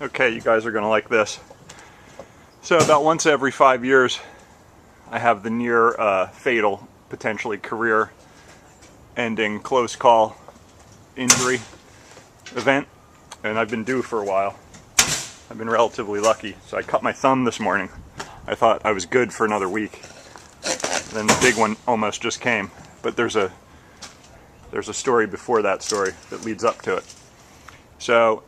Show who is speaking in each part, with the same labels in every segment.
Speaker 1: Okay, you guys are going to like this. So about once every 5 years, I have the near fatal, potentially career-ending close call injury event, and I've been due for a while. I've been relatively lucky. So I cut my thumb this morning. I thought I was good for another week. Then the big one almost just came. But there's a story before that story that leads up to it. So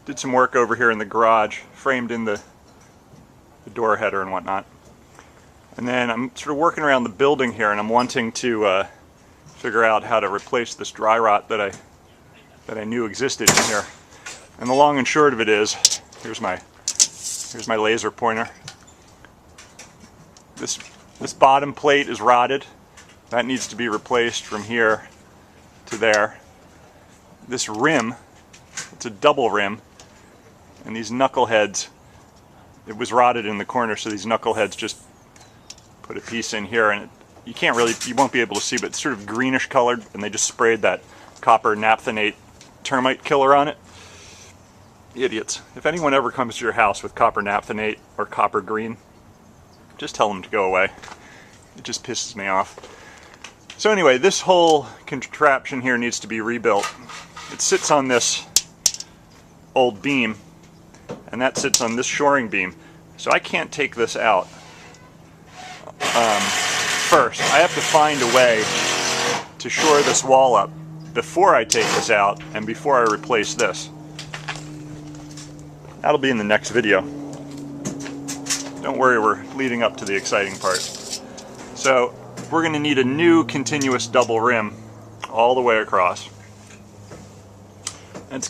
Speaker 1: did some work over here in the garage, framed in the door header and whatnot. And then I'm sort of working around the building here, and I'm wanting to figure out how to replace this dry rot that I knew existed in here. And the long and short of it is, here's my laser pointer. This bottom plate is rotted. That needs to be replaced from here to there. This rim, it's a double rim, and these knuckleheads, it was rotted in the corner, so these knuckleheads just put a piece in here, and you won't be able to see, but it's sort of greenish colored, and they just sprayed that copper naphthenate termite killer on it. Idiots. If anyone ever comes to your house with copper naphthenate or copper green, just tell them to go away. It just pisses me off. So anyway, this whole contraption here needs to be rebuilt. It sits on this old beam, and that sits on this shoring beam. So I can't take this out. First, I have to find a way to shore this wall up before I take this out and before I replace this. That'll be in the next video. Don't worry, we're leading up to the exciting part. So we're going to need a new continuous double rim all the way across. And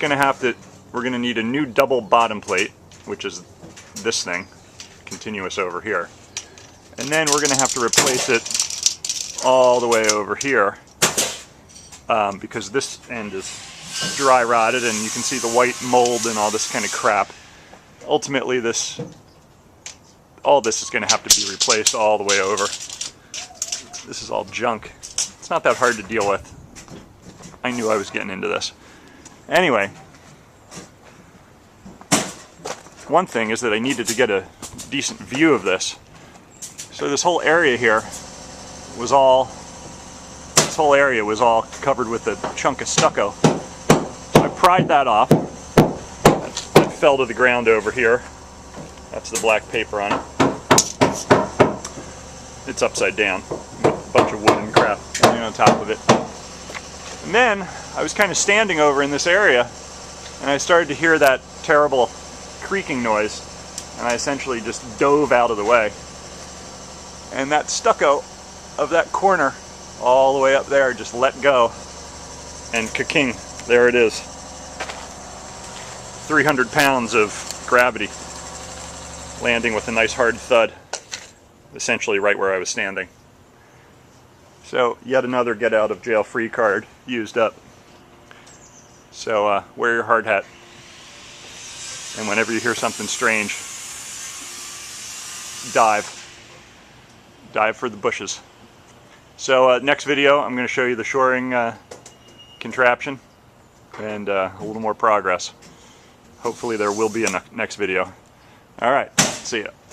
Speaker 1: we're going to need a new double bottom plate, which is this thing, continuous over here. And then we're going to have to replace it all the way over here because this end is dry rotted, and you can see the white mold and all this kind of crap. Ultimately, all this is going to have to be replaced all the way over. This is all junk. It's not that hard to deal with. I knew I was getting into this. Anyway, one thing is that I needed to get a decent view of this. So this whole area here was all covered with a chunk of stucco. So I pried that off. That fell to the ground over here. That's the black paper on it. It's upside down with a bunch of wood and crap on top of it. And then I was kind of standing over in this area, and I started to hear that terrible creaking noise, and I essentially just dove out of the way. And that stucco of that corner all the way up there just let go, and ka-king, there it is. 300 pounds of gravity landing with a nice hard thud, essentially right where I was standing. So yet another get out of jail free card used up. So wear your hard hat, and whenever you hear something strange, dive for the bushes. So next video I'm going to show you the shoring contraption and a little more progress. Hopefully there will be a next video. Alright, see ya.